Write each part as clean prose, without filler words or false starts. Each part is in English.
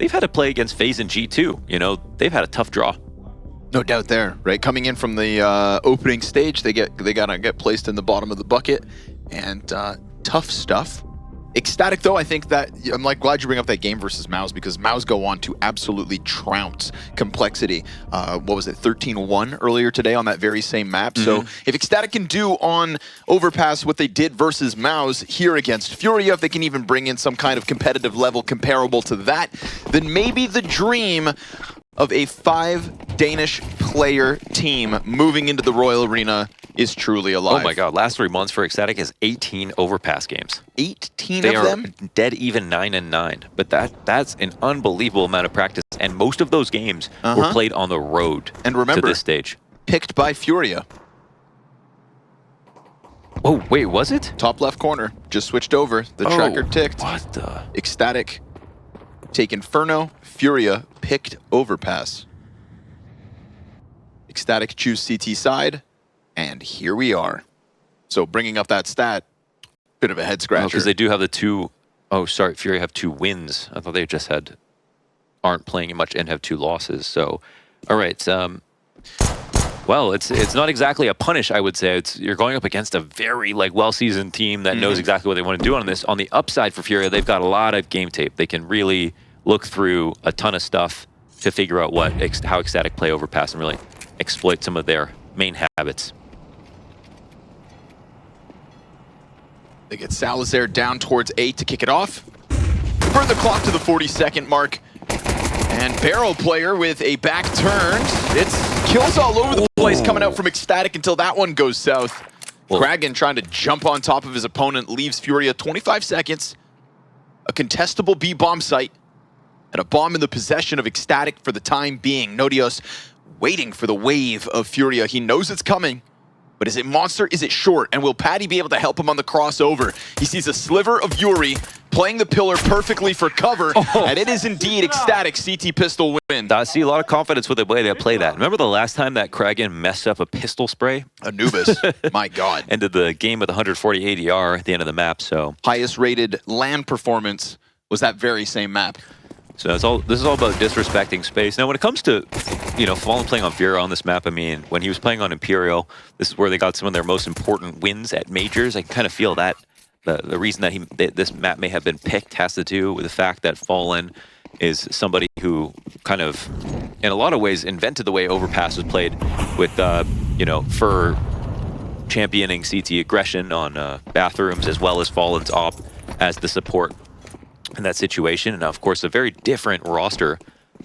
they've had to play against FaZe and G2. You know, they've had a tough draw. No doubt there, right? Coming in from the opening stage, they gotta get placed in the bottom of the bucket, and tough stuff. ECSTATIC, though, I think that I'm like glad you bring up that game versus MOUZ, because MOUZ go on to absolutely trounce Complexity. What was it, 13-1 earlier today on that very same map? So if ECSTATIC can do on Overpass what they did versus MOUZ here against FURIA, if they can even bring in some kind of competitive level comparable to that, then maybe the dream of a 5 Danish player team moving into the Royal Arena is truly alive. Oh my god, last 3 months for ECSTATIC is 18 Overpass games. 18 they of them? They are dead even 9-9. But that's an unbelievable amount of practice. And most of those games were played on the road and remember, to this stage. Picked by FURIA. Oh, wait, was it? Top left corner. Just switched over. The tracker ticked. What the? ECSTATIC take Inferno. FURIA picked Overpass. ECSTATIC choose CT side. And here we are. So bringing up that stat, bit of a head scratcher. Because they do have the 2... Oh, sorry, FURIA have 2 wins. I thought they just aren't playing much and have 2 losses. So, all right. Well, it's not exactly a punish, I would say. You're going up against a very well-seasoned team that knows exactly what they want to do on this. On the upside for FURIA, they've got a lot of game tape. They can really look through a ton of stuff to figure out how ECSTATIC play Overpass and really exploit some of their main habits. They get Salazar down towards 8 to kick it off. Burn the clock to the 40-second mark. And Barrel player with a back turn. It's kills all over the place coming out from ECSTATIC until that one goes south. Kragan trying to jump on top of his opponent, leaves FURIA 25 seconds. A contestable B bomb site. And a bomb in the possession of ECSTATIC for the time being. Nodios waiting for the wave of FURIA. He knows it's coming. But is it monster? Is it short? And will Patty be able to help him on the crossover? He sees a sliver of Yuri playing the pillar perfectly for cover. And it is indeed ECSTATIC CT pistol win. I see a lot of confidence with the way they play that. Remember the last time that Kragan messed up a pistol spray? Anubis, my god. Ended the game with 140 ADR at the end of the map, so. Highest rated LAN performance was that very same map. So this is all about disrespecting space. Now, when it comes to, Fallen playing on FURIA on this map, I mean, when he was playing on Imperial, this is where they got some of their most important wins at majors. I can kind of feel that the reason that this map may have been picked has to do with the fact that Fallen is somebody who kind of, in a lot of ways, invented the way Overpass was played with, for championing CT aggression on bathrooms, as well as Fallen's op as the support in that situation. And of course, a very different roster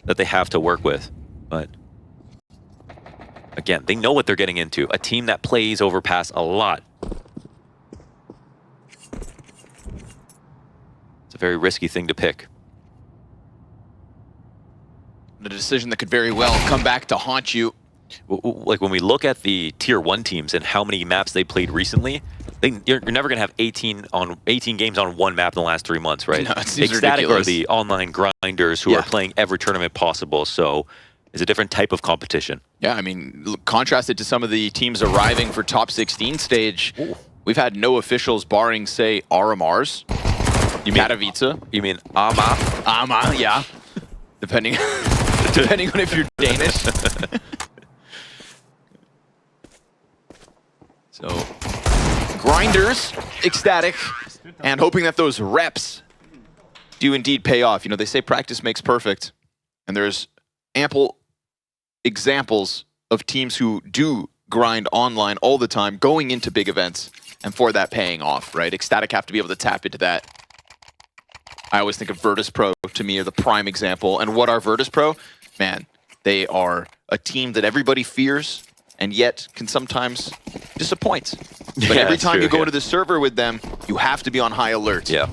that they have to work with. But again, they know what they're getting into. A team that plays Overpass a lot. It's a very risky thing to pick. The decision that could very well come back to haunt you. Like when we look at the tier 1 teams and how many maps they played recently, you're never going to have 18 games on one map in the last 3 months, right? No, it seems ECSTATIC ridiculous. are the online grinders who are playing every tournament possible, so it's a different type of competition. Yeah, I mean, contrast it to some of the teams arriving for top 16 stage. Ooh. We've had no officials barring, say, RMRs. You mean Katowice. You mean Ama? Ama, yeah. Depending on if you're Danish. So, grinders, ECSTATIC, and hoping that those reps do indeed pay off. They say practice makes perfect, and there's ample examples of teams who do grind online all the time, going into big events, and for that paying off, right? ECSTATIC have to be able to tap into that. I always think of Virtus Pro, to me, are the prime example. And what are Virtus Pro? Man, they are a team that everybody fears, and yet can sometimes disappoint. But every time you go into the server with them, you have to be on high alert. Yeah.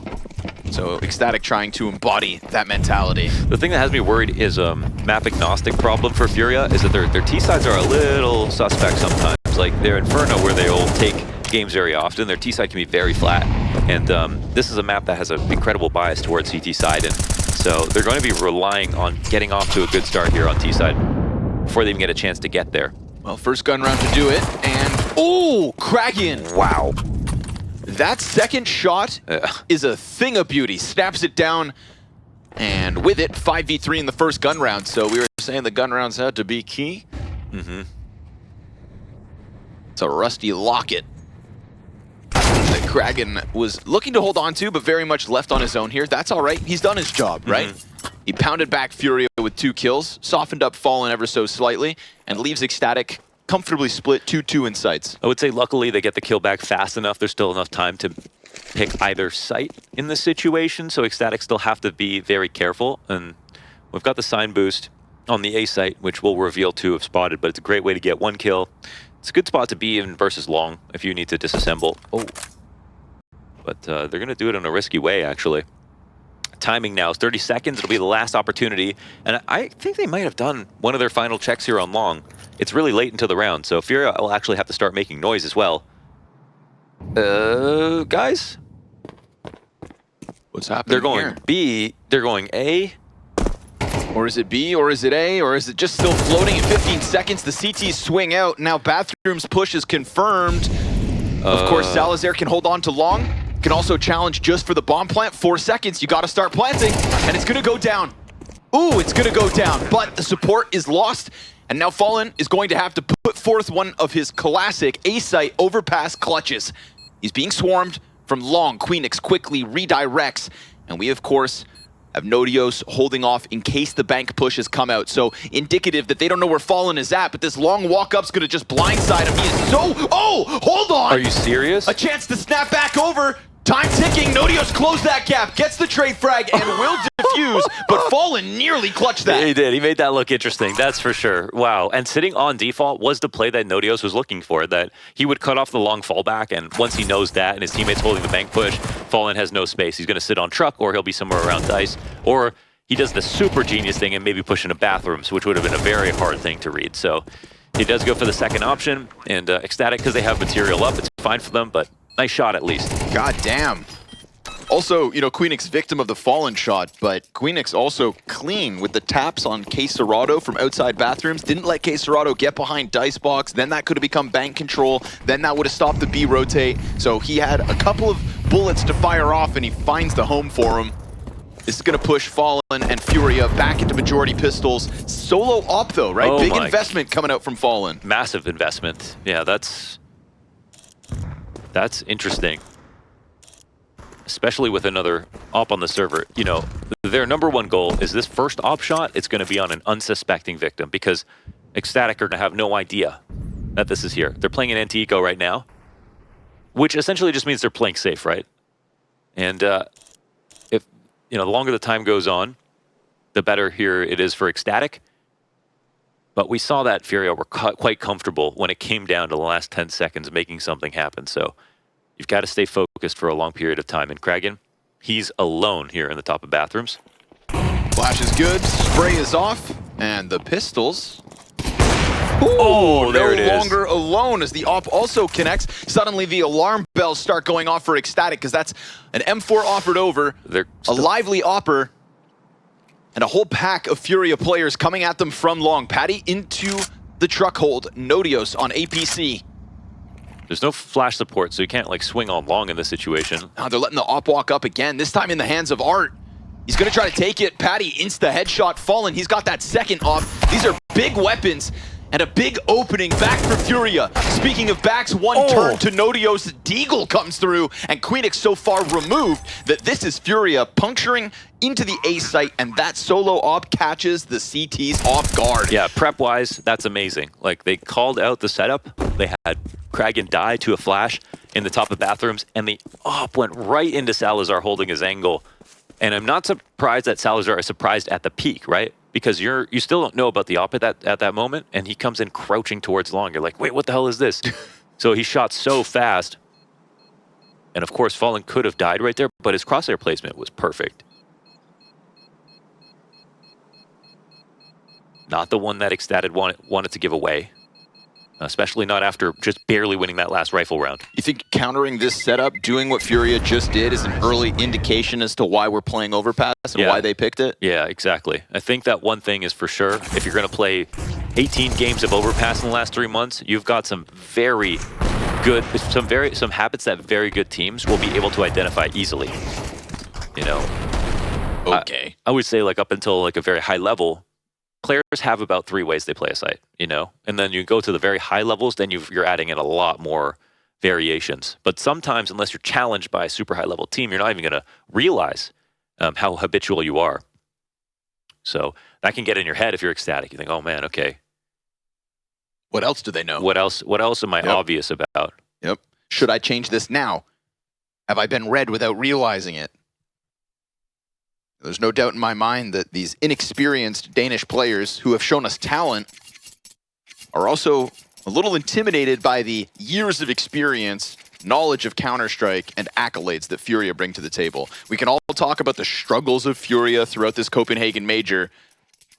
So ECSTATIC trying to embody that mentality. The thing that has me worried is map agnostic problem for FURIA is that their T-sides are a little suspect sometimes. Like their Inferno, where they'll take games very often, their T-side can be very flat. And this is a map that has an incredible bias towards CT side, and so they're going to be relying on getting off to a good start here on T-side before they even get a chance to get there. Well, first gun round to do it, and oh, Kragan! Wow. That second shot is a thing of beauty. Snaps it down And with it, 5v3 in the first gun round. So we were saying the gun rounds had to be key. Mm-hmm. It's a rusty locket that Kragan was looking to hold on to, but very much left on his own here. That's all right. He's done his job, right? He pounded back FURIA with 2 kills, softened up Fallen ever so slightly, and leaves ECSTATIC comfortably split 2-2 in sights. I would say luckily they get the kill back fast enough. There's still enough time to pick either site in this situation, so ECSTATIC still have to be very careful. And we've got the sign boost on the A site, which we'll reveal to have spotted, but it's a great way to get 1 kill. It's a good spot to be in versus long if you need to disassemble. Oh, but they're going to do it in a risky way, actually. Timing now is 30 seconds. It'll be the last opportunity. And I think they might have done one of their final checks here on long. It's really late into the round, so FURIA will actually have to start making noise as well. Guys? What's happening They're going here? B, they're going A. Or is it B, or is it A, or is it just still floating in 15 seconds? The CTs swing out. Now Bathroom's push is confirmed. Of course, Salazar can hold on to long. Can also challenge just for the bomb plant. 4 seconds, you gotta start planting, and it's gonna go down. Ooh, it's gonna go down, but the support is lost, and now Fallen is going to have to put forth one of his classic A-site overpass clutches. He's being swarmed from long. Queenix quickly redirects, and we, of course, have Nodios holding off in case the bank push has come out. So indicative that they don't know where Fallen is at, but this long walk-up's gonna just blindside him. He is so... Oh, hold on! Are you serious? A chance to snap back over. Time ticking. Nodios closed that gap, gets the trade frag, and will defuse, but Fallen nearly clutched that. He did. He made that look interesting, that's for sure. Wow. And sitting on default was the play that Nodios was looking for, that he would cut off the long fallback, and once he knows that and his teammates holding the bank push, Fallen has no space. He's going to sit on truck, or he'll be somewhere around dice, or he does the super genius thing and maybe push into bathrooms, which would have been a very hard thing to read. So he does go for the second option, and ECSTATIC, because they have material up, it's fine for them, but nice shot at least. God damn. Also, you know, Queenix victim of the Fallen shot, but Queenix also clean with the taps on KSCERATO from outside bathrooms. Didn't let KSCERATO get behind Dicebox. Then that could have become bank control. Then that would have stopped the B rotate. So he had a couple of bullets to fire off, and he finds the home for him. This is going to push Fallen and FURIA back into majority pistols. Solo op though, right? Oh, big investment coming out from Fallen. Massive investment. Yeah, that's interesting. Especially with another op on the server. You know, their #1 goal is this first op shot, it's going to be on an unsuspecting victim, because ECSTATIC are going to have no idea that this is here. They're playing an anti-eco right now, which essentially just means they're playing safe, right? And if, you know, the longer the time goes on, the better here it is for ECSTATIC. But we saw that FURIA were quite comfortable when it came down to the last 10 seconds making something happen. So you've got to stay focused for a long period of time. And Kragan, he's alone here in the top of bathrooms. Flash is good, spray is off, and the pistols... Oh, there it is. No longer alone as the op also connects. Suddenly the alarm bells start going off for ECSTATIC, because that's an M4 offered over, a lively opper, and a whole pack of FURIA players coming at them from long. Patty into the truck hold, Nodios on APC. There's no flash support, so you can't like swing on long in this situation. Now they're letting the op walk up again, this time in the hands of Art. He's gonna try to take it. Patty insta headshot, Fallen. He's got that second op. These are big weapons and a big opening back for FURIA. Speaking of backs, one turn to Nodios. Deagle comes through, and Queenix so far removed that this is FURIA puncturing into the A site, and that solo op catches the CTs off guard. Yeah, prep-wise, that's amazing. Like, they called out the setup. They had Kragan die to a flash in the top of bathrooms, and the op went right into Salazar holding his angle. And I'm not surprised that Salazar is surprised at the peak, right? Because you still don't know about the op at that moment, and he comes in crouching towards long. You're like, wait, what the hell is this? So he shot so fast. And of course, Fallen could have died right there, but his crosshair placement was perfect. Not the one that ECSTATIC wanted to give away. Especially not after just barely winning that last rifle round. You think countering this setup, doing what FURIA just did, is an early indication as to why we're playing Overpass and why they picked it? Yeah, exactly. I think that one thing is for sure, if you're going to play 18 games of Overpass in the last 3 months, you've got some very good, some habits that very good teams will be able to identify easily. You know, Okay. I would say like up until like a very high level, players have about 3 ways they play a site, you know? And then you go to the very high levels, then you're adding in a lot more variations. But sometimes, unless you're challenged by a super high level team, you're not even going to realize how habitual you are. So that can get in your head if you're ecstatic. You think, oh man, okay. What else do they know? What else am I obvious about? Yep. Should I change this now? Have I been read without realizing it? There's no doubt in my mind that these inexperienced Danish players who have shown us talent are also a little intimidated by the years of experience, knowledge of Counter-Strike, and accolades that FURIA bring to the table. We can all talk about the struggles of FURIA throughout this Copenhagen major,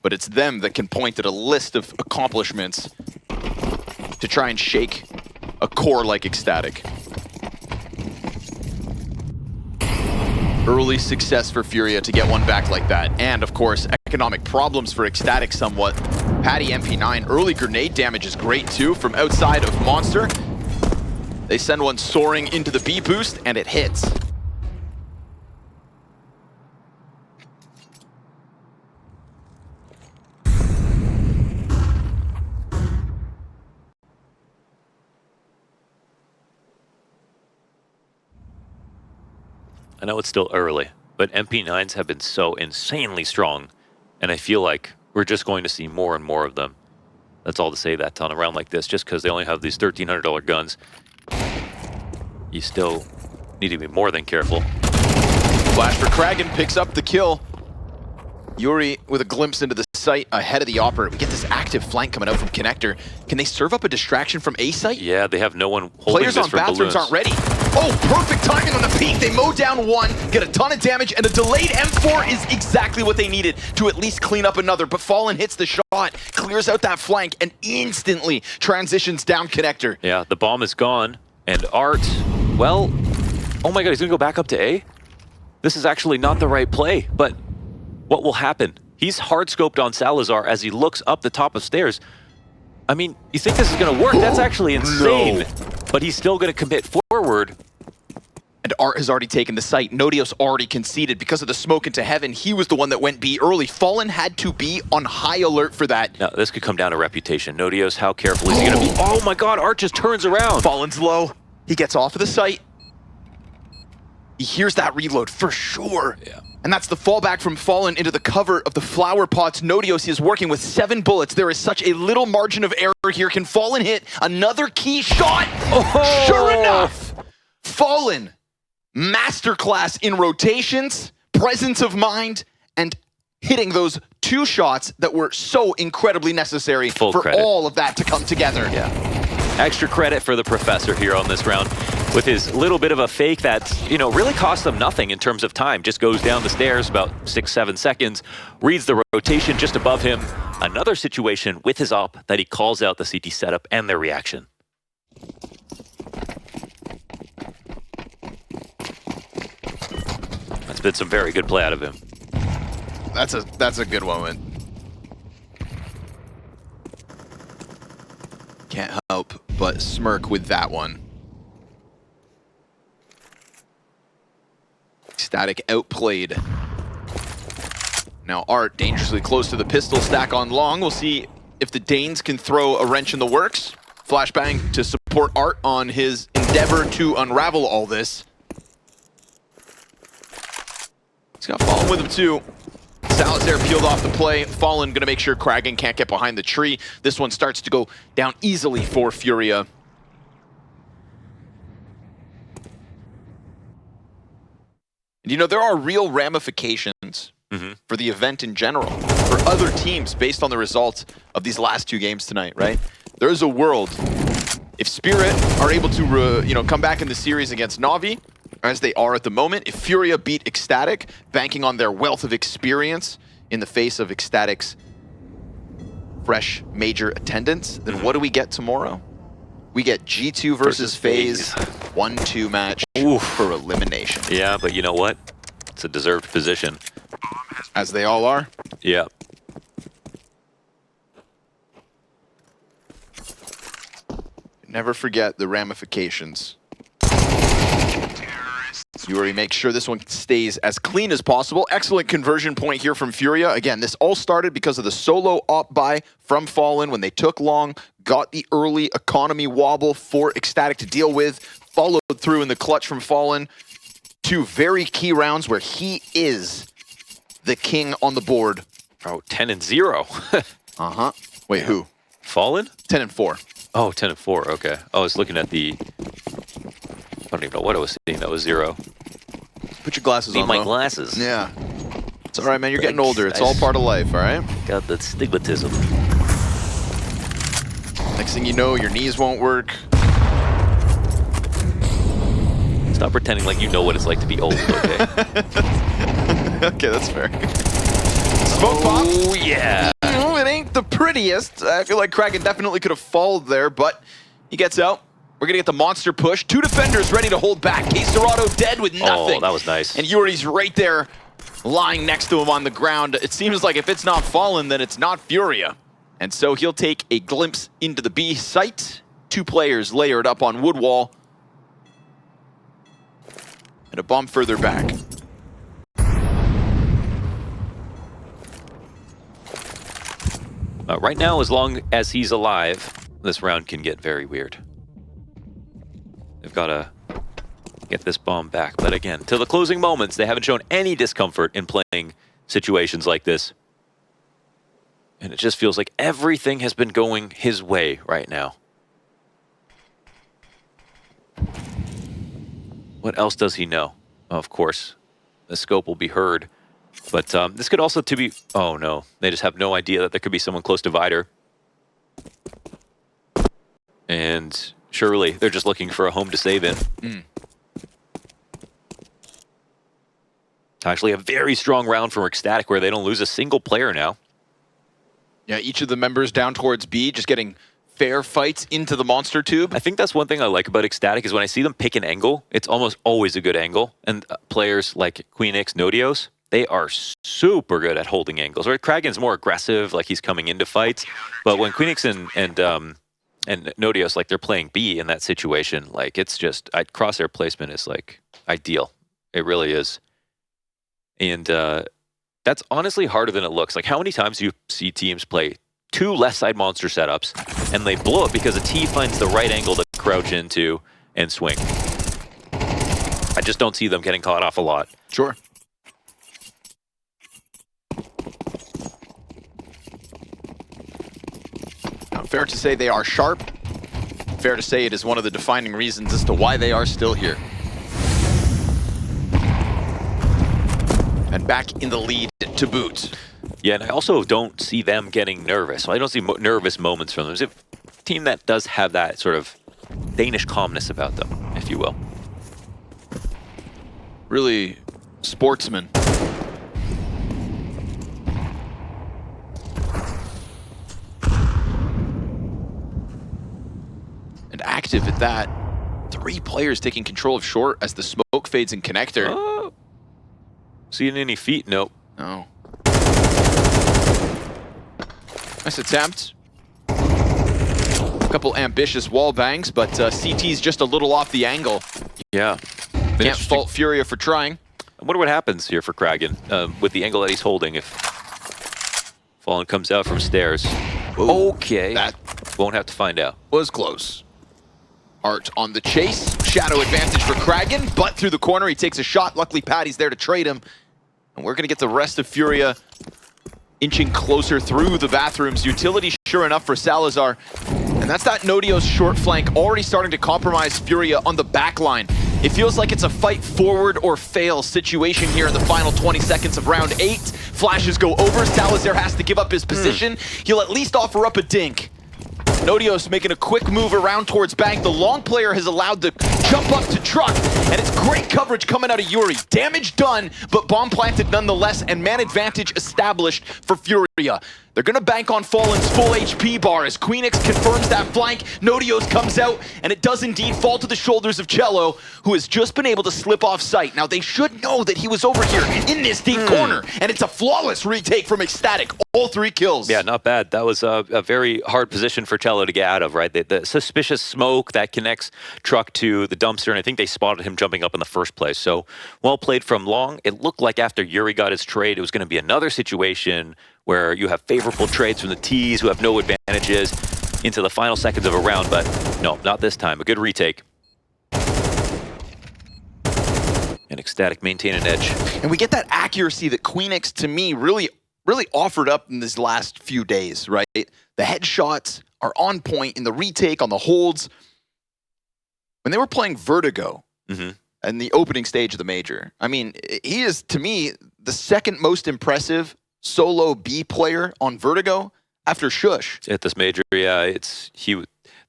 but it's them that can point at a list of accomplishments to try and shake a core like ECSTATIC. Early success for FURIA to get one back like that. And of course, economic problems for ECSTATIC somewhat. Patty MP9, early grenade damage is great too from outside of Monster. They send one soaring into the B boost and it hits. I know it's still early, but MP9s have been so insanely strong, and I feel like we're just going to see more and more of them. That's all to say that on a round like this, just because they only have these $1,300 guns, you still need to be more than careful. Flash for Kragan picks up the kill. Yuri with a glimpse into the site ahead of the operator. We get this active flank coming out from Connector. Can they serve up a distraction from A site? Yeah, they have no one holding Players this on for bathrooms balloons. aren't ready. Oh, perfect timing on the peak. They mow down one, get a ton of damage, and a delayed M4 is exactly what they needed to at least clean up another. But Fallen hits the shot, clears out that flank, and instantly transitions down Connector. Yeah, the bomb is gone, and Art, well, oh my god, he's gonna go back up to A? This is actually not the right play, but what will happen? He's hard-scoped on Salazar as he looks up the top of stairs. I mean, you think this is going to work? That's actually insane. No. But he's still going to commit forward. And Art has already taken the site. Nodios already conceded because of the smoke into heaven. He was the one that went B early. Fallen had to be on high alert for that. Now, this could come down to reputation. Nodios, how careful is he going to be? Oh my god, Art just turns around. Fallen's low. He gets off of the site. He hears that reload for sure. Yeah. And that's the fallback from Fallen into the cover of the flower pots. Nodios is working with 7 bullets. There is such a little margin of error here. Can Fallen hit another key shot? Oh! Sure enough! Fallen, masterclass in rotations, presence of mind, and hitting those 2 shots that were so incredibly necessary Full for credit. all of that to come together. Yeah. Extra credit for the professor here on this round with his little bit of a fake that, you know, really cost them nothing in terms of time. Just goes down the stairs about 6-7 seconds, reads the rotation just above him. Another situation with his op that he calls out the CT setup and their reaction. That's been some very good play out of him. That's a good moment. Can't help but smirk with that one. ECSTATIC outplayed. Now Art dangerously close to the pistol stack on long. We'll see if the Danes can throw a wrench in the works. Flashbang to support Art on his endeavor to unravel all this. He's got Fallen with him too. Salazar peeled off the play. Fallen gonna make sure Kragan can't get behind the tree. This one starts to go down easily for FURIA. And you know, there are real ramifications for the event in general, for other teams based on the results of these last 2 games tonight, right? There is a world, if Spirit are able to come back in the series against Na'Vi, as they are at the moment, if FURIA beat ECSTATIC, banking on their wealth of experience in the face of ECSTATIC's fresh major attendance, then what do we get tomorrow? We get G2 versus FaZe 1-2 match for elimination. Yeah, but you know what? It's a deserved position. As they all are. Yeah. Never forget the ramifications. Yuri makes sure this one stays as clean as possible. Excellent conversion point here from FURIA. Again, this all started because of the solo op buy from Fallen when they took long, got the early economy wobble for ECSTATIC to deal with, followed through in the clutch from Fallen. 2 very key rounds where he is the king on the board. Oh, 10-0. Uh-huh. Wait, yeah. who? Fallen? 10-4. Oh, 10-4, okay. I was looking at the... I don't even know what I was seeing. That was 0. Put your glasses on, Need my though. glasses. Yeah. It's all right, man. You're getting older. It's all part of life, all right? Got that stigmatism. Next thing you know, your knees won't work. Stop pretending like you know what it's like to be old, okay? Okay, that's fair. Smoke pop. Oh, yeah. It ain't the prettiest. I feel like Kraken definitely could have followed there, but he gets out. We're going to get the monster push. 2 defenders ready to hold back. KSCERATO dead with nothing. Oh, that was nice. And Yuri's right there lying next to him on the ground. It seems like if it's not Fallen, then it's not FURIA. And so he'll take a glimpse into the B site. 2 players layered up on wood wall. And a bomb further back. Right now, as long as he's alive, this round can get very weird. They've got to get this bomb back. But again, till the closing moments, they haven't shown any discomfort in playing situations like this. And it just feels like everything has been going his way right now. What else does he know? Of course, the scope will be heard. But this could also be... Oh, no. They just have no idea that there could be someone close to Vider. And surely they're just looking for a home to save in. Actually, a very strong round from ECSTATIC where they don't lose a single player now. Yeah, each of the members down towards B, just getting fair fights into the monster tube. I think that's one thing I like about ECSTATIC is when I see them pick an angle, it's almost always a good angle. And players like Queenix, Nodios, they are super good at holding angles. Right? Kraken's more aggressive, like he's coming into fights. But when Queenix and Nodios, like they're playing B in that situation, like it's just, crosshair placement is like ideal. It really is. And that's honestly harder than it looks. Like how many times do you see teams play 2 left side monster setups and they blow it because a T finds the right angle to crouch into and swing? I just don't see them getting caught off a lot. Sure. Now, fair to say they are sharp. Fair to say it is one of the defining reasons as to why they are still here. And back in the lead to boot. Yeah, and I also don't see them getting nervous. I don't see nervous moments from them. It's a team that does have that sort of Danish calmness about them, if you will. Really sportsman. And active at that. 3 players taking control of short as the smoke fades in connector. Oh. Seeing any feet? Nope. No. Nice attempt. A couple ambitious wall bangs, but CT's just a little off the angle. Yeah. Can't fault FURIA for trying. I wonder what happens here for Kraken with the angle that he's holding if Fallen comes out from stairs. Ooh, okay. that won't have to find out. was close. Art on the chase. Shadow advantage for Kraken, but through the corner he takes a shot. Luckily Patty's there to trade him. And we're going to get the rest of FURIA inching closer through the bathrooms. Utility sure enough for Salazar. And that's that Nodios short flank already starting to compromise FURIA on the back line. It feels like it's a fight forward or fail situation here in the final 20 seconds of round 8. Flashes go over. Salazar has to give up his position. He'll at least offer up a dink. Nodios making a quick move around towards bank. The long player has allowed the jump up to truck, and it's great coverage coming out of Yuri. Damage done, but bomb planted nonetheless, and man advantage established for FURIA. They're gonna bank on Fallen's full HP bar as Queenix confirms that flank. Nodios comes out, and it does indeed fall to the shoulders of Cello, who has just been able to slip off sight. Now they should know that he was over here in this deep corner, and it's a flawless retake from ECSTATIC. All 3 kills. Yeah, not bad. That was a very hard position for Cello to get out of, right? The suspicious smoke that connects truck to the the dumpster, and I think they spotted him jumping up in the first place. So, well played from Long. It looked like after Yuri got his trade, it was going to be another situation where you have favorable trades from the Ts who have no advantages into the final seconds of a round, but no, not this time. A good retake. And ECSTATIC maintain an edge. And we get that accuracy that Queenix, to me, really offered up in these last few days, right? The headshots are on point in the retake, on the holds. When they were playing Vertigo in the opening stage of the major, I mean, he is, to me, the second most impressive solo B player on Vertigo after Shush. At this major, yeah,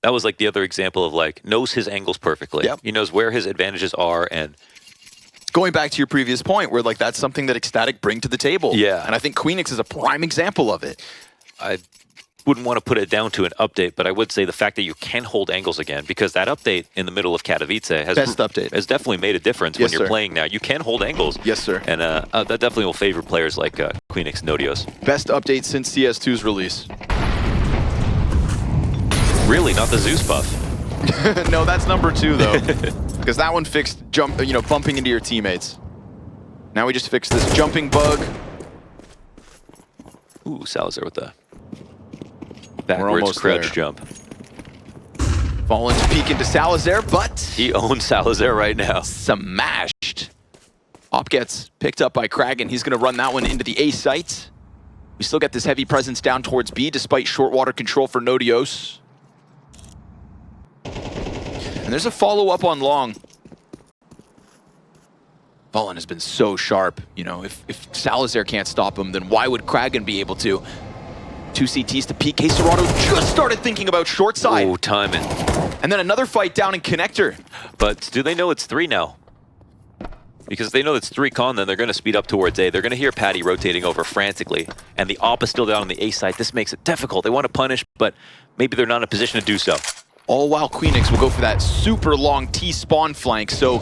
that was like the other example of like, knows his angles perfectly. Yep. He knows where his advantages are, and going back to your previous point, where like that's something that ECSTATIC bring to the table. Yeah. And I think Queenix is a prime example of it. I wouldn't want to put it down to an update, but I would say the fact that you can hold angles again, because that update in the middle of Katowice has definitely made a difference when you're playing now. You can hold angles. Yes, sir. And that definitely will favor players like Queenix and Odios. Best update since CS2's release. Really, not the Zeus buff. No, that's number 2 though, because that one fixed bumping into your teammates. Now we just fixed this jumping bug. Ooh, Salazar with the backwards crouch jump. Fallen to peek into Salazar, but he owns Salazar right now. Smashed. Op gets picked up by Kragan. He's going to run that one into the A site. We still get this heavy presence down towards B, despite short water control for Nodios. And there's a follow-up on Long. Fallen has been so sharp. You know, if Salazar can't stop him, then why would Kragan be able to? 2 CTs to peek. KSCERATO just started thinking about short side. Oh, timing. And then another fight down in connector. But do they know it's 3 now? Because if they know it's 3 con, then they're going to speed up towards A. They're going to hear Patty rotating over frantically. And the op is still down on the A side. This makes it difficult. They want to punish, but maybe they're not in a position to do so. All while Queenix will go for that super long T-spawn flank, so...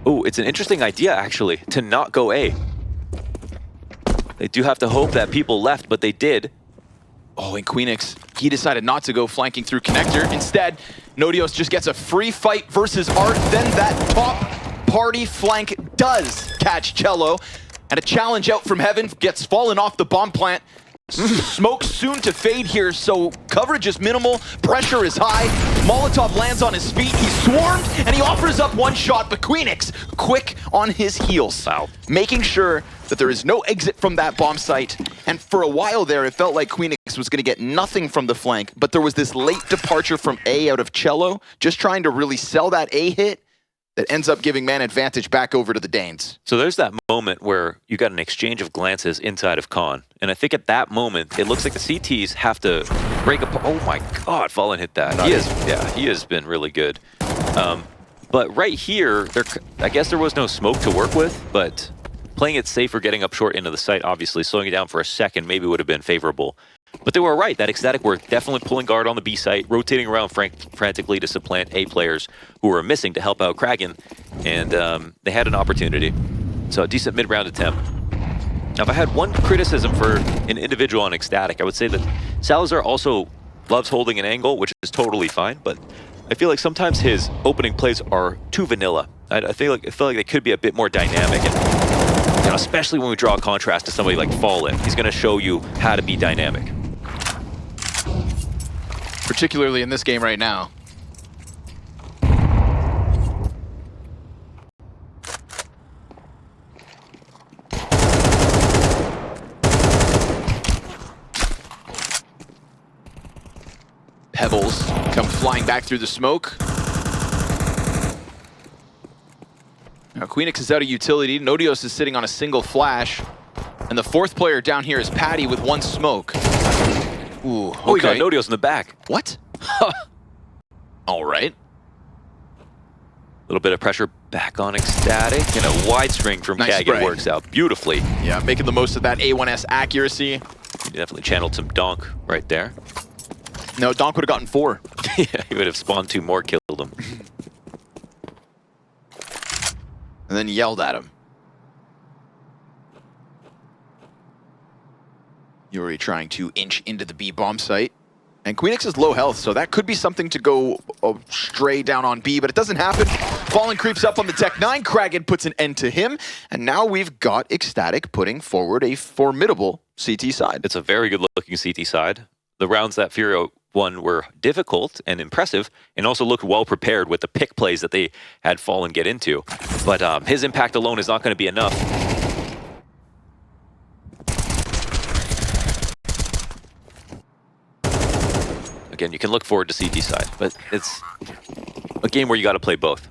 Oh, it's an interesting idea, actually, to not go A. They do have to hope that people left, but they did. Oh, and Queenix, he decided not to go flanking through connector. Instead, Nodios just gets a free fight versus Art. Then that top party flank does catch Cello. And a challenge out from heaven gets fallen off the bomb plant. Smoke soon to fade here, so coverage is minimal, pressure is high. Molotov lands on his feet, he's swarmed, and he offers up one shot, but Queenix quick on his heels. Wow. Making sure that there is no exit from that bomb site. And for a while there, it felt like Queenix was going to get nothing from the flank, but there was this late departure from A out of Cello, just trying to really sell that A hit that ends up giving man advantage back over to the Danes. So there's that moment where you got an exchange of glances inside of Con. And I think at that moment, it looks like the CTs have to break apart. Oh my God, Fallen hit that. He has been really good. But right here, I guess there was no smoke to work with, but playing it safe or getting up short into the site, obviously, slowing it down for a second maybe would have been favorable. But they were right, that ECSTATIC were definitely pulling guard on the B site, rotating around frantically to supplant A players who were missing to help out Kragan, and they had an opportunity. So a decent mid-round attempt. Now, if I had one criticism for an individual on ECSTATIC, I would say that Salazar also loves holding an angle, which is totally fine, but I feel like sometimes his opening plays are too vanilla. I feel like they could be a bit more dynamic, and you know, especially when we draw a contrast to somebody like Fallen. He's going to show you how to be dynamic. Particularly in this game right now. Pebbles come flying back through the smoke. Now Queenix is out of utility. Nodios is sitting on a single flash. And the fourth player down here is Patty with one smoke. Ooh, okay. Oh, he got Nodios in the back. What? All right. A little bit of pressure back on ECSTATIC, and a wide string from Kagan works out beautifully. Yeah, making the most of that A1S accuracy. He definitely channeled some donk right there. No, donk would have gotten 4. Yeah, he would have spawned 2 more, killed him. And then yelled at him. Yuri trying to inch into the B bomb site. And Queenix is low health, so that could be something to go stray down on B, but it doesn't happen. Fallen creeps up on the Tech 9. Kragan puts an end to him. And now we've got ECSTATIC putting forward a formidable CT side. It's a very good-looking CT side. The rounds that FURIA won were difficult and impressive, and also looked well-prepared with the pick plays that they had Fallen get into. But his impact alone is not going to be enough. Again, you can look forward to CT side, but it's a game where you got to play both.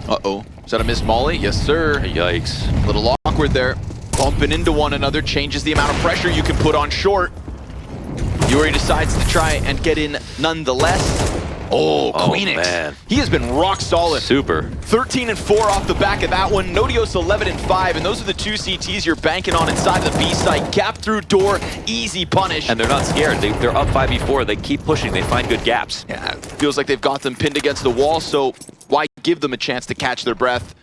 Uh-oh. Is that a missed molly? Yes, sir. Yikes. A little awkward there. Bumping into one another changes the amount of pressure you can put on short. Yuri decides to try and get in nonetheless. Oh, Queenix. Man. He has been rock solid. Super. 13 and 4 off the back of that one. Nodios 11 and 5, and those are the two CTs you're banking on inside the B site. Gap through door, easy punish. And they're not scared. They're up 5v4. They keep pushing. They find good gaps. Yeah, it feels like they've got them pinned against the wall, so why give them a chance to catch their breath?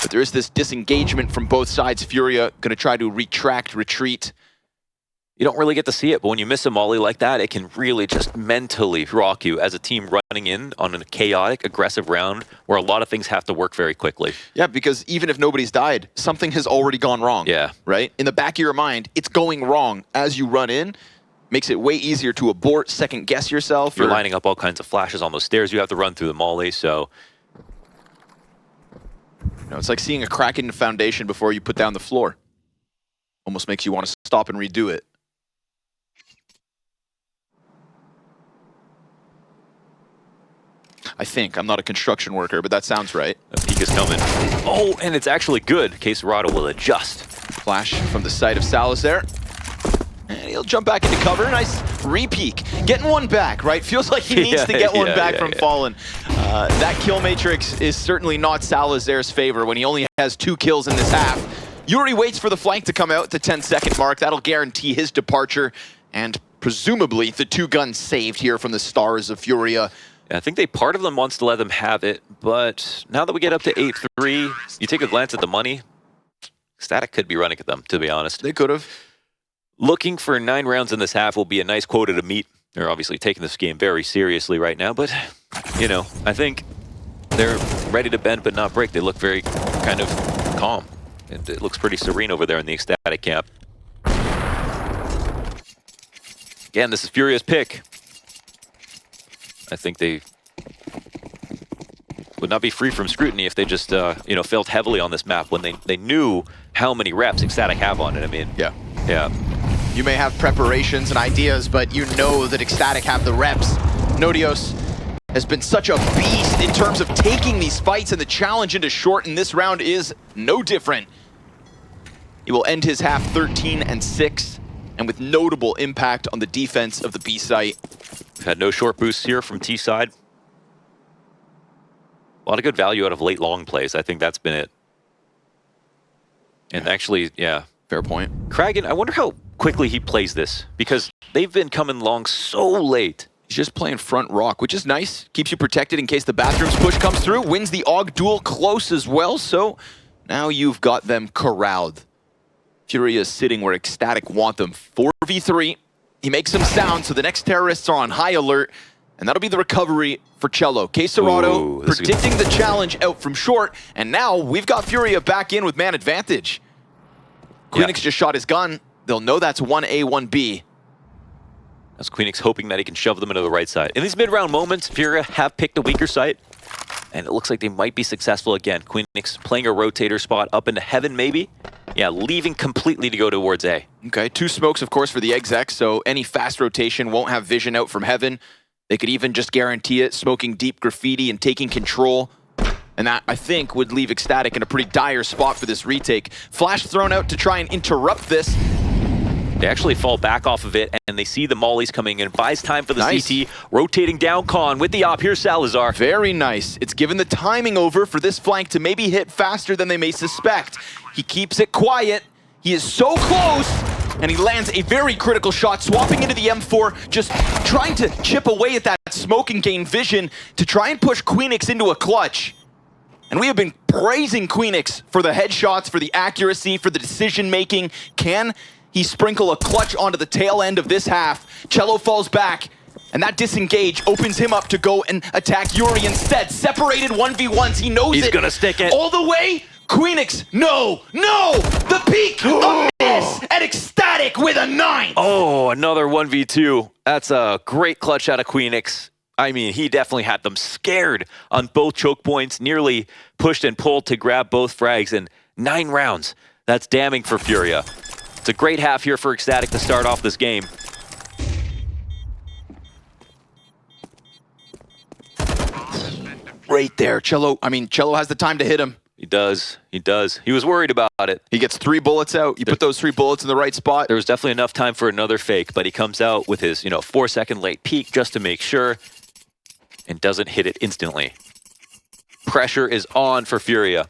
But there is this disengagement from both sides. FURIA going to try to retreat. You don't really get to see it, but when you miss a molly like that, it can really just mentally rock you as a team running in on a chaotic, aggressive round where a lot of things have to work very quickly. Yeah, because even if nobody's died, something has already gone wrong. Yeah. Right? In the back of your mind, it's going wrong as you run in. Makes it way easier to abort, second guess yourself. You're lining up all kinds of flashes on those stairs. You have to run through the molly, so... You know, it's like seeing a crack in the foundation before you put down the floor. Almost makes you want to stop and redo it. I think. I'm not a construction worker, but that sounds right. A peek is coming. Oh, and it's actually good. KSCERATO will adjust. Flash from the side of Salazar. And he'll jump back into cover. Nice re-peek. Getting one back, right? Feels like he needs to get one back from Fallen. That kill matrix is certainly not Salazar's favor when he only has 2 kills in this half. Yuri waits for the flank to come out at the 10-second mark. That'll guarantee his departure. And presumably the 2 guns saved here from the stars of FURIA. I think part of them wants to let them have it, but now that we get up to 8-3, you take a glance at the money, ECSTATIC could be running at them, to be honest. They could have. Looking for 9 rounds in this half will be a nice quota to meet. They're obviously taking this game very seriously right now, but, you know, I think they're ready to bend but not break. They look very kind of calm. And it looks pretty serene over there in the ECSTATIC camp. Again, this is FURIA's pick. I think they would not be free from scrutiny if they just, you know, felt heavily on this map when they knew how many reps ECSTATIC have on it. I mean, yeah. You may have preparations and ideas, but you know that ECSTATIC have the reps. Nodios has been such a beast in terms of taking these fights, and the challenge into short in this round is no different. He will end his half 13 and 6, and with notable impact on the defense of the B site. We've had no short boosts here from T side. A lot of good value out of late long plays. I think that's been it. And actually, yeah. Fair point. Kragan, I wonder how quickly he plays this, because they've been coming long so late. He's just playing front rock, which is nice. Keeps you protected in case the bathrooms push comes through. Wins the AUG duel close as well, so now you've got them corralled. FURIA is sitting where ECSTATIC want them. 4v3. He makes some sound, so the next terrorists are on high alert, and that'll be the recovery for Cello. KSCERATO predicting the challenge out from short, and now we've got FURIA back in with man advantage. Queenix just shot his gun. They'll know that's 1A, 1B. That's Queenix hoping that he can shove them into the right side. In these mid-round moments, FURIA have picked a weaker site, and it looks like they might be successful again. Queenix playing a rotator spot up into heaven, maybe. Yeah, leaving completely to go towards A. Okay, 2 smokes, of course, for the exec, so any fast rotation won't have vision out from heaven. They could even just guarantee it, smoking deep graffiti and taking control. And that, I think, would leave ECSTATIC in a pretty dire spot for this retake. Flash thrown out to try and interrupt this. They actually fall back off of it, and they see the mollies coming in. Buys time for the CT, rotating down Con with the op. Here's Salazar. Very nice. It's given the timing over for this flank to maybe hit faster than they may suspect. He keeps it quiet. He is so close, and he lands a very critical shot, swapping into the M4, just trying to chip away at that smoke and gain vision to try and push Queenix into a clutch. And we have been praising Queenix for the headshots, for the accuracy, for the decision-making. Can he sprinkle a clutch onto the tail end of this half? Cello falls back, and that disengage opens him up to go and attack Yuri instead. Separated 1v1s, he knows He's it. gonna stick it. All the way, Queenix, no! The peak, a miss, and ECSTATIC with a 9th. Oh, another 1v2. That's a great clutch out of Queenix. I mean, he definitely had them scared on both choke points, nearly pushed and pulled to grab both frags, and 9 rounds. That's damning for FURIA. It's a great half here for ECSTATIC to start off this game. Right there, Cello has the time to hit him. He does. He was worried about it. He gets 3 bullets out. You put those 3 bullets in the right spot. There was definitely enough time for another fake, but he comes out with his, 4-second late peek just to make sure, and doesn't hit it instantly. Pressure is on for FURIA.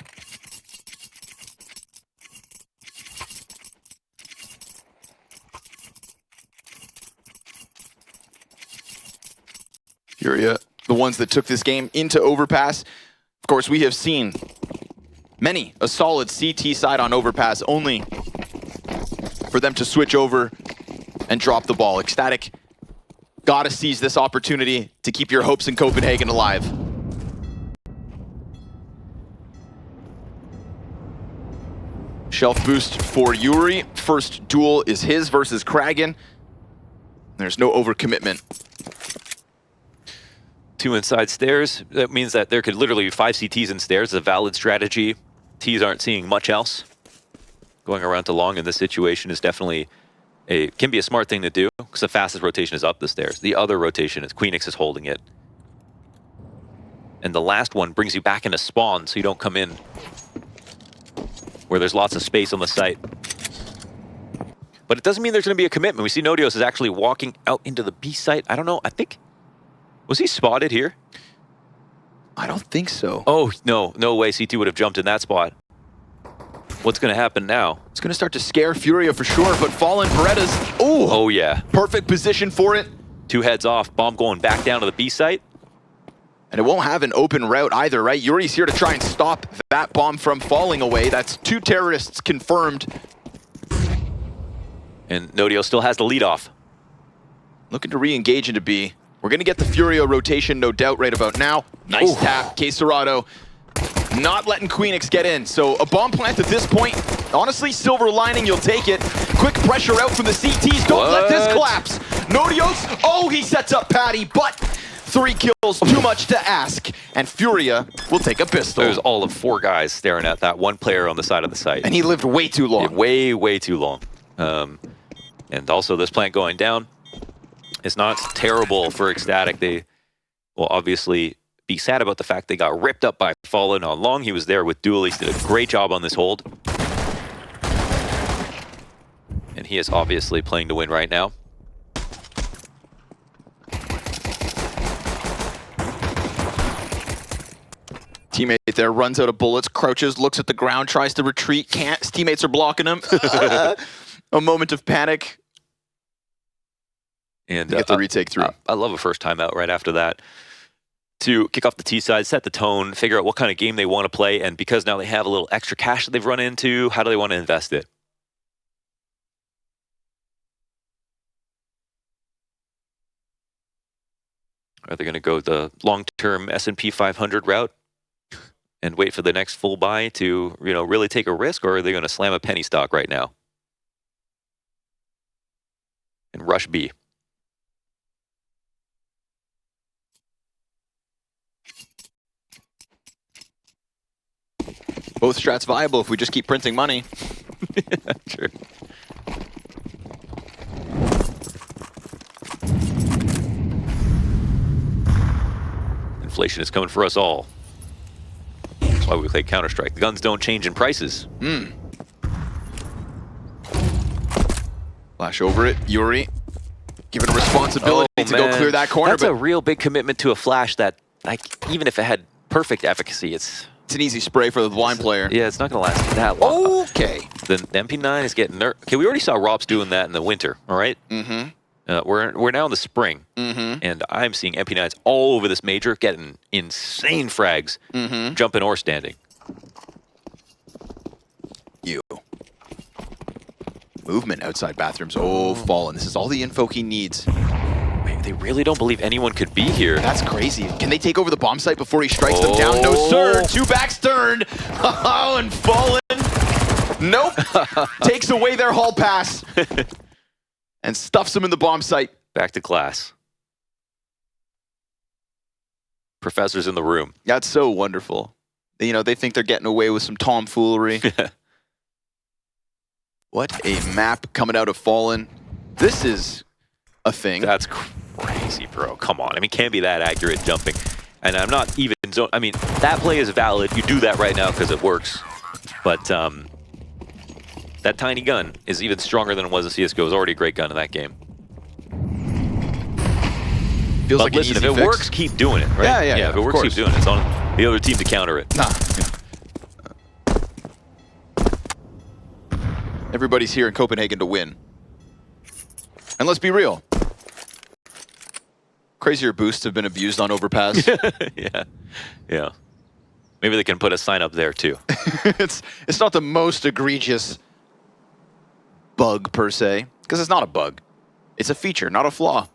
FURIA, the ones that took this game into Overpass. Of course, we have seen many a solid CT side on Overpass, only for them to switch over and drop the ball. ECSTATIC gotta seize this opportunity to keep your hopes in Copenhagen alive. Shelf boost for Yuri. First duel is his versus Kragan. There's no overcommitment. 2 inside stairs. That means that there could literally be 5 CTs in stairs. It's a valid strategy. Ts aren't seeing much else. Going around to long in this situation is definitely can be a smart thing to do, because the fastest rotation is up the stairs. The other rotation is Queenix is holding it. And the last one brings you back into spawn, so you don't come in where there's lots of space on the site. But it doesn't mean there's going to be a commitment. We see Nodios is actually walking out into the B site. I don't know. I think, was he spotted here? I don't think so. Oh, no way CT would have jumped in that spot. What's going to happen now? It's going to start to scare FURIA for sure, but Fallen Berettas, oh yeah. Perfect position for it. 2 heads off, bomb going back down to the B site. And it won't have an open route either, right? Yuri's here to try and stop that bomb from falling away. That's 2 terrorists confirmed. And Nodio still has the lead off. Looking to re-engage into B. We're going to get the FURIA rotation, no doubt, right about now. Nice tap, KSCERATO. Not letting Queenix get in. So a bomb plant at this point, honestly, silver lining, you'll take it. Quick pressure out from the CTs. Don't let this collapse. Nodios, oh, he sets up Patty, but 3 kills, too much to ask. And FURIA will take a pistol. There's all of 4 guys staring at that one player on the side of the site. And he lived way too long. Yeah, way too long. And also this plant going down is not terrible for ECSTATIC. They will obviously be sad about the fact they got ripped up by Fallen on long. He was there with Duelist, did a great job on this hold. And he is obviously playing to win right now. Teammate there runs out of bullets, crouches, looks at the ground, tries to retreat, can't. His teammates are blocking him. A moment of panic. And get the retake through. I love a first timeout right after that. To kick off the T side, set the tone, figure out what kind of game they want to play, and because now they have a little extra cash that they've run into, how do they want to invest it? Are they going to go the long-term S&P 500 route and wait for the next full buy to, really take a risk, or are they going to slam a penny stock right now and rush B? Both strats viable if we just keep printing money. Yeah, true. Inflation is coming for us all. That's why we play Counter-Strike. The guns don't change in prices. Flash over it, Yuri. Given a responsibility to go clear that corner. That's a real big commitment to a flash that, even if it had perfect efficacy, it's an easy spray for the blind player. Yeah, it's not going to last that long. Okay. The MP9 is getting nerfed. Okay, we already saw Rops doing that in the winter, all right? Mm-hmm. We're now in the spring, and I'm seeing MP9s all over this major getting insane frags, jumping or standing. Movement outside bathrooms. Oh, Fallen. This is all the info he needs. Man, they really don't believe anyone could be here. That's crazy. Can they take over the bomb site before he strikes them down? No, sir. Two backs turned. Oh, and Fallen. Nope. Takes away their hall pass and stuffs them in the bomb site. Back to class. Professor's in the room. That's so wonderful. You know, they think they're getting away with some tomfoolery. What a map coming out of Fallen. This is a thing. That's crazy, bro. Come on. I mean, can't be that accurate jumping. And I'm not even... I mean, that play is valid. You do that right now because it works. But that tiny gun is even stronger than it was in CSGO. It was already a great gun in that game. Feels but like listen, an easy if it fix. works, keep doing it, right? Yeah, if it works, keep doing it. It's on the other team to counter it. Nah. Everybody's here in Copenhagen to win. And let's be real. Crazier boosts have been abused on Overpass. Yeah. Maybe they can put a sign up there too. It's not the most egregious bug per se, because it's not a bug. It's a feature, not a flaw.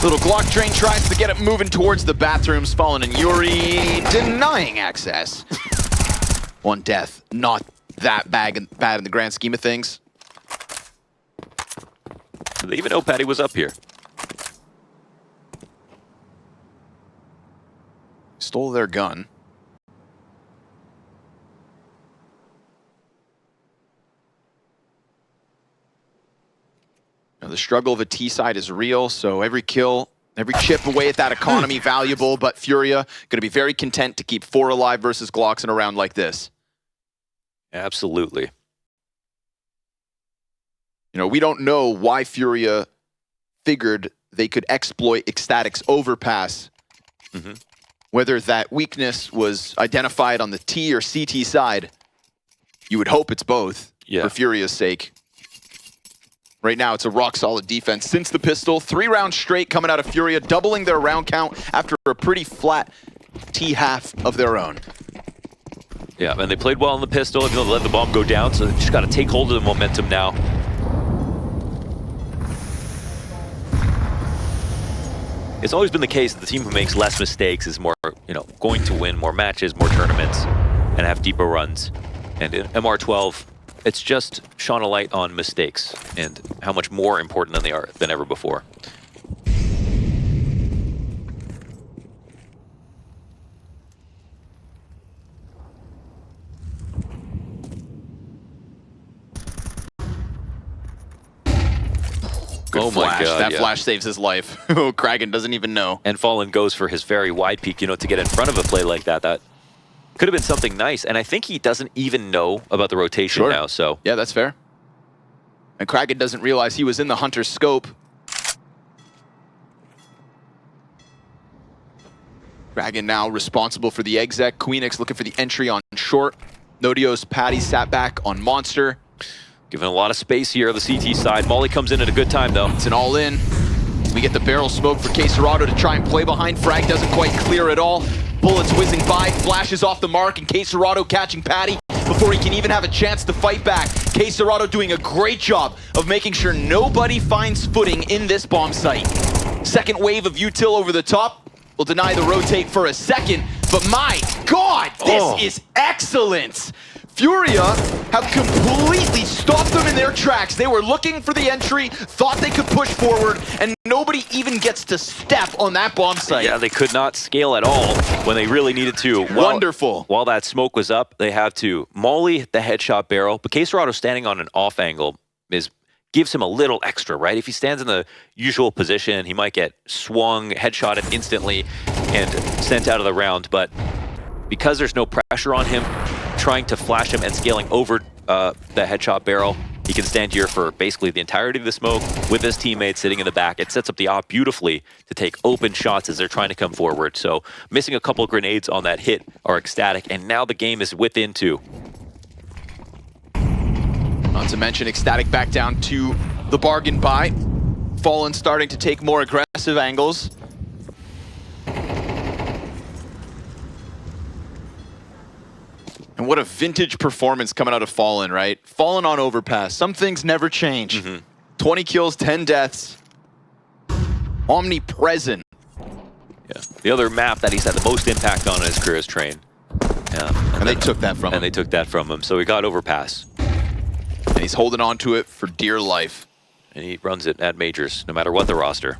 Little Glock train tries to get it moving towards the bathrooms. Fallen and Yuri denying access. One death, not that bad in the grand scheme of things. Did they even know Patty was up here? Stole their gun. Now, the struggle of a T side is real, so every kill, every chip away at that economy valuable, but Furia going to be very content to keep 4 alive versus Glocks in a round like this. Absolutely. You know, we don't know why Furia figured they could exploit ECSTATIC's Overpass. Whether that weakness was identified on the T or CT side, you would hope it's both for Furia's sake. Right now, it's a rock-solid defense. Since the pistol, 3 rounds straight coming out of Furia, doubling their round count after a pretty flat T-half of their own. Yeah, and they played well on the pistol, even though they let the bomb go down, so they just got to take hold of the momentum now. It's always been the case that the team who makes less mistakes is more, going to win more matches, more tournaments, and have deeper runs. And in MR12, it's just shone a light on mistakes and how much more important than they are than ever before. Good flash. God, that flash saves his life. Kragan doesn't even know. And Fallen goes for his very wide peak, to get in front of a play like that. That could have been something nice. And I think he doesn't even know about the rotation now, so. Yeah, that's fair. And Kragan doesn't realize he was in the hunter's scope. Kragan now responsible for the exec. Queenix looking for the entry on short. Nodios, Patty sat back on Monster. Given a lot of space here on the CT side. Molly comes in at a good time, though. It's an all-in. We get the barrel smoke for KSCERATO to try and play behind. Frag doesn't quite clear at all. Bullets whizzing by, flashes off the mark, and KSCERATO catching Patty before he can even have a chance to fight back. KSCERATO doing a great job of making sure nobody finds footing in this bomb site. Second wave of util over the top. Will deny the rotate for a second, but my God, this is excellent. Furia have completely stopped them in their tracks. They were looking for the entry, thought they could push forward, and nobody even gets to step on that bomb site. Yeah, they could not scale at all when they really needed to. Wonderful. While that smoke was up, they have to molly the headshot barrel, but KSCERATO standing on an off angle gives him a little extra, right? If he stands in the usual position, he might get swung, headshotted instantly, and sent out of the round, but because there's no pressure on him, trying to flash him and scaling over the headshot barrel, he can stand here for basically the entirety of the smoke with his teammates sitting in the back. It sets up the op beautifully to take open shots as they're trying to come forward. So missing a couple of grenades on that hit are ECSTATIC, and now the game is within 2. Not to mention ECSTATIC back down to the bargain buy. Fallen starting to take more aggressive angles. And what a vintage performance coming out of Fallen, right? Fallen on Overpass. Some things never change. 20 kills, 10 deaths. Omnipresent. Yeah. The other map that he's had the most impact on in his career is Train. Yeah. And they took that from him. And they took that from him. So he got Overpass. And he's holding on to it for dear life. And he runs it at majors, no matter what the roster.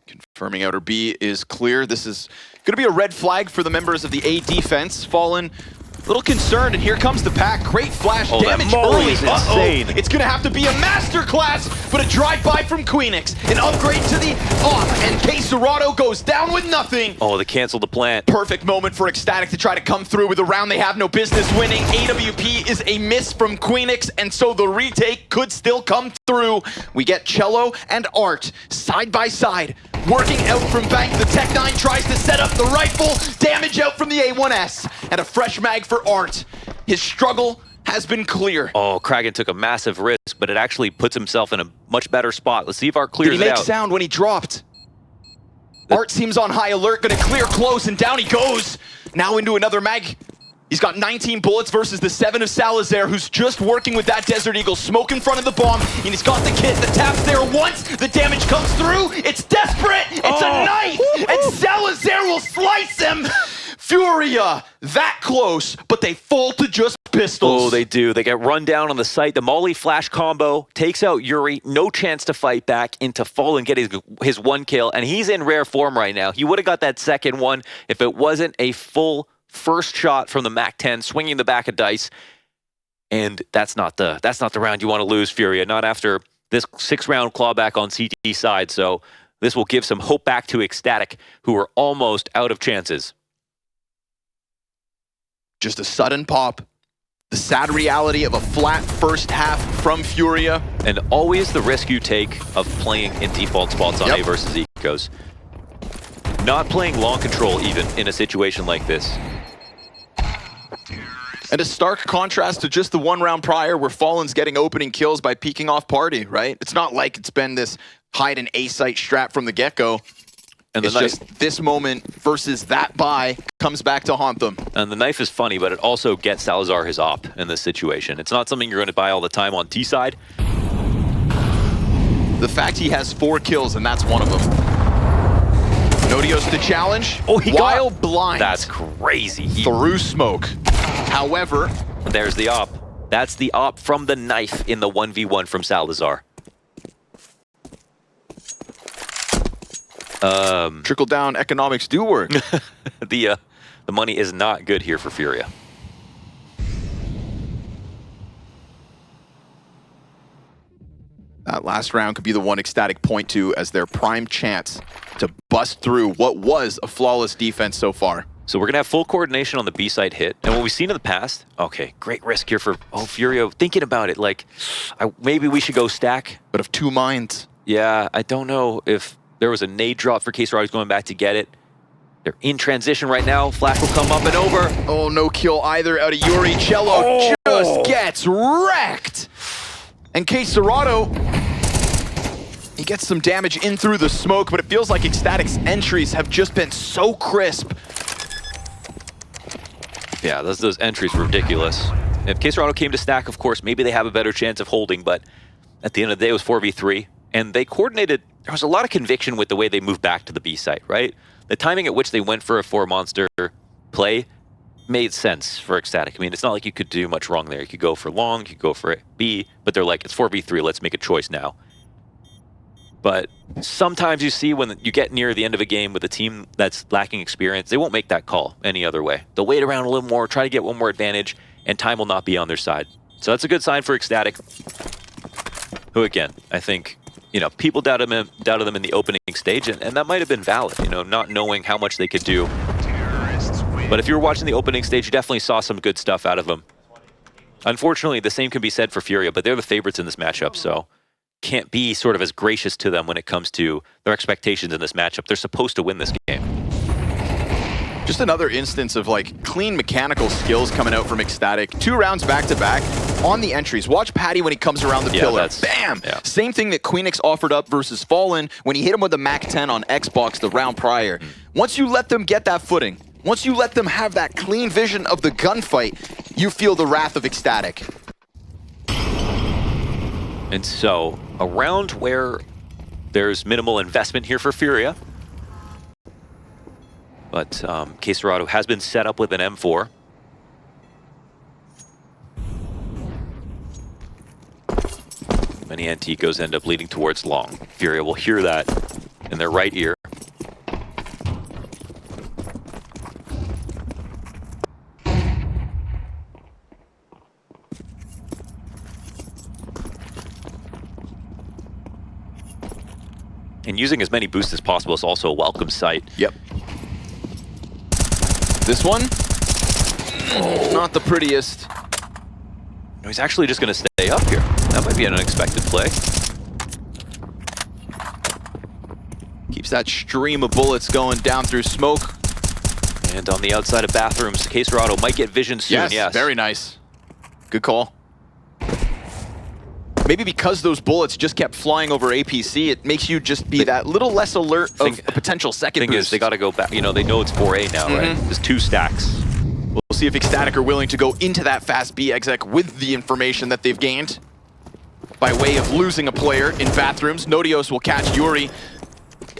Confirming outer B is clear. This is going to be a red flag for the members of the A defense. Fallen a little concerned, and here comes the pack. Great flash damage that molly early. is insane. It's going to have to be a masterclass, but a drive-by from Queenix. An upgrade to the off, and KSCERATO goes down with nothing. Oh, they canceled the plant. Perfect moment for ECSTATIC to try to come through with a round they have no business winning. AWP is a miss from Queenix, and so the retake could still come through. We get Cello and Art side by side, working out from Bank. The Tech-9 tries to set up the rifle. Damage out from the A1S, and a fresh mag for Art. His struggle has been clear. Oh, Kragan took a massive risk, but it actually puts himself in a much better spot. Let's see if Art clears it out. Did he make sound when he dropped? Art seems on high alert, gonna clear close, and down he goes. Now into another mag. He's got 19 bullets versus the 7 of Salazar, who's just working with that Desert Eagle. Smoke in front of the bomb, and he's got the kit. The tap's there once, the damage comes through. It's desperate, it's a knife, and Salazar will slice him. FURIA, that close, but they fall to just pistols. Oh, they do. They get run down on the site. The Molly flash combo takes out Yuri. No chance to fight back into Fall and get his one kill, and he's in rare form right now. He would have got that second one if it wasn't a full first shot from the MAC-10, swinging the back of dice, and that's not the round you want to lose, FURIA. Not after this 6-round clawback on CT side. So this will give some hope back to ECSTATIC, who are almost out of chances. Just a sudden pop. The sad reality of a flat first half from FURIA. And always the risk you take of playing in default spots on A versus Ecos. Not playing long control even in a situation like this. And a stark contrast to just the one round prior where Fallen's getting opening kills by peeking off party, right? It's not like it's been this hide an A site strat from the get-go. And it's just this moment versus that buy comes back to haunt them. And the knife is funny, but it also gets Salazar his op in this situation. It's not something you're going to buy all the time on T side. The fact he has 4 kills, and that's one of them. Nodios to challenge. Oh, he while got blind. That's crazy. Through smoke. However, there's the op. That's the op from the knife in the 1v1 from Salazar. Trickle-down economics do work. The money is not good here for FURIA. That last round could be the one ECSTATIC point to as their prime chance to bust through what was a flawless defense so far. So we're going to have full coordination on the B side hit. And what we've seen in the past, okay, great risk here for FURIA. Thinking about it, like, maybe we should go stack. But of two minds. Yeah, I don't know if there was a nade drop for KSCERATO going back to get it. They're in transition right now. Flash will come up and over. Oh, no kill either out of Yuri. Cello just gets wrecked. And KSCERATO, he gets some damage in through the smoke, but it feels like ECSTATIC's entries have just been so crisp. Yeah, those entries were ridiculous. If KSCERATO came to stack, of course, maybe they have a better chance of holding, but at the end of the day, it was 4v3. And they coordinated. There was a lot of conviction with the way they moved back to the B site, right? The timing at which they went for a 4-monster play made sense for ECSTATIC. I mean, it's not like you could do much wrong there. You could go for long, you could go for B, but they're like, it's 4v3, let's make a choice now. But sometimes you see when you get near the end of a game with a team that's lacking experience, they won't make that call any other way. They'll wait around a little more, try to get one more advantage, and time will not be on their side. So that's a good sign for ECSTATIC, who again, I think, you know, people doubted them in the opening stage, and that might have been valid, you know, not knowing how much they could do. But if you were watching the opening stage, you definitely saw some good stuff out of them. Unfortunately, the same can be said for FURIA, but they're the favorites in this matchup, so can't be sort of as gracious to them when it comes to their expectations in this matchup. They're supposed to win this game. Just another instance of like clean mechanical skills coming out from ECSTATIC. 2 rounds back to back on the entries. Watch Patty when he comes around the pillar. Bam! Yeah. Same thing that Queenix offered up versus Fallen when he hit him with the Mac 10 on Xbox the round prior. Once you let them get that footing, once you let them have that clean vision of the gunfight, you feel the wrath of ECSTATIC. And so, a round where there's minimal investment here for FURIA. But KSCERATO has been set up with an M4. Many Anticos end up leading towards long. FURIA will hear that in their right ear. And using as many boosts as possible is also a welcome sight. Yep. This one, not the prettiest. No, he's actually just going to stay up here. That might be an unexpected play. Keeps that stream of bullets going down through smoke. And on the outside of bathrooms, KSCERATO might get vision soon. Yes, very nice. Good call. Maybe because those bullets just kept flying over APC, it makes you just be that little less alert of a potential second thing boost. Is they got to go back. You know, they know it's 4A now, right? There's 2 stacks. We'll see if ECSTATIC are willing to go into that fast B exec with the information that they've gained by way of losing a player in bathrooms. Nodios will catch Yuri.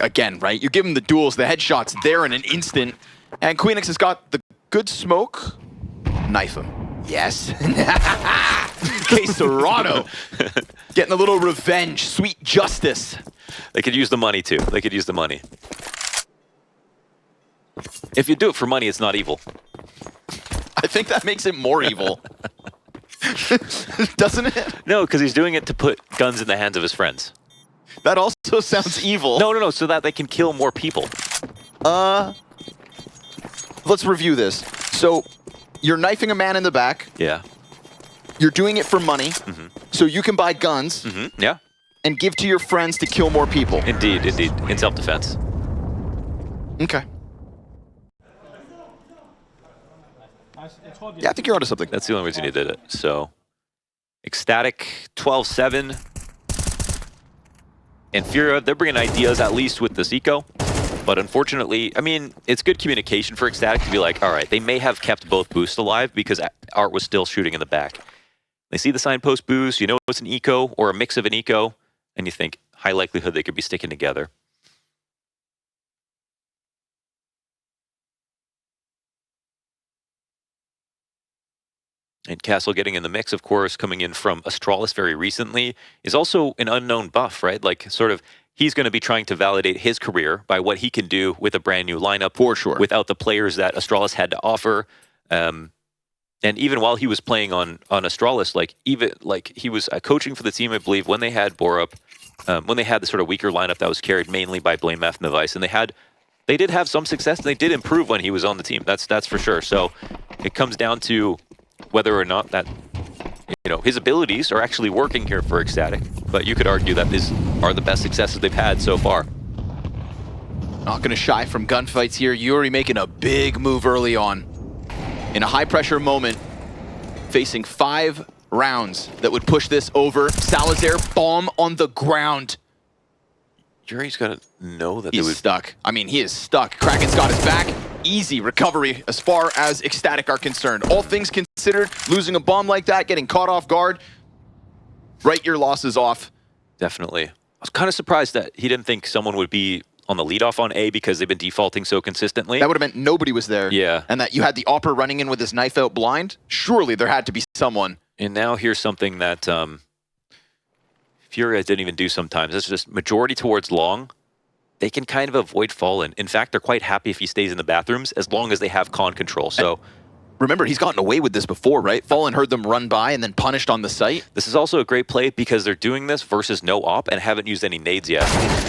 Again, right? You give him the duels, the headshots there in an instant. And Queenix has got the good smoke. Knife him. Yes. KSCERATO getting a little revenge, sweet justice. They could use the money too. They could use the money. If you do it for money, it's not evil. I think that makes it more evil. Doesn't it? No, because he's doing it to put guns in the hands of his friends. That also sounds evil. No, so that they can kill more people. Let's review this. So, you're knifing a man in the back. Yeah. You're doing it for money, so you can buy guns Yeah. and give to your friends to kill more people. Indeed. In self-defense. Okay. Yeah, I think you're onto something. That's the only reason he did it. So, ECSTATIC 12-7. And FURIA, they're bringing ideas at least with this eco. But unfortunately, I mean, it's good communication for ECSTATIC to be like, all right, they may have kept both boosts alive because Art was still shooting in the back. They see the signpost boost, you know it's an eco or a mix of an eco, and you think, high likelihood they could be sticking together. And Castle getting in the mix, of course, coming in from Astralis very recently, is also an unknown buff, right? Like, sort of, he's going to be trying to validate his career by what he can do with a brand new lineup. For sure. Without the players that Astralis had to offer. And even while he was playing on Astralis, he was coaching for the team, I believe, when they had Borup, when they had the sort of weaker lineup that was carried mainly by BlameF and the Vice, and they did have some success, and they did improve when he was on the team. That's for sure. So it comes down to whether or not that, you know, his abilities are actually working here for ECSTATIC. But you could argue that these are the best successes they've had so far. Not going to shy from gunfights here. Yuri making a big move early on. In a high-pressure moment, facing 5 rounds that would push this over. Salazar, bomb on the ground. Yuri's got to know that He's stuck. I mean, he is stuck. Kraken's got his back. Easy recovery as far as ECSTATIC are concerned. All things considered, losing a bomb like that, getting caught off guard, write your losses off. Definitely. I was kind of surprised that he didn't think someone would be on the leadoff on A because they've been defaulting so consistently. That would have meant nobody was there. Yeah. And that you had the Opera running in with his knife out blind. Surely there had to be someone. And now here's something that FURIA didn't even do sometimes. It's just majority towards long. They can kind of avoid Fallen. In fact, they're quite happy if he stays in the bathrooms as long as they have con control. So Remember, he's gotten away with this before, right? Fallen heard them run by and then punished on the site. This is also a great play because they're doing this versus no op and haven't used any nades yet.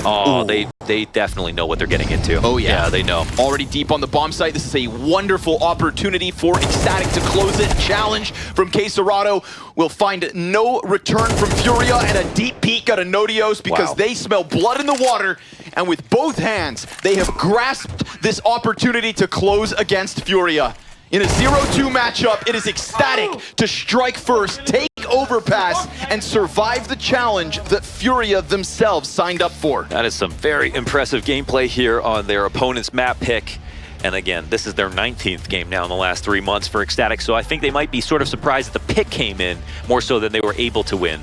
Oh, they definitely know what they're getting into. Oh, yeah. Yeah, they know. Already deep on the bomb site. This is a wonderful opportunity for ECSTATIC to close it. Challenge from KSCERATO will find no return from FURIA, and a deep peek at a Nodios because they smell blood in the water, and with both hands, they have grasped this opportunity to close against FURIA. In a 0-2 matchup, it is ECSTATIC to strike first, take Overpass, and survive the challenge that FURIA themselves signed up for. That is some very impressive gameplay here on their opponent's map pick. And again, this is their 19th game now in the last 3 months for ECSTATIC, so I think they might be sort of surprised that the pick came in more so than they were able to win.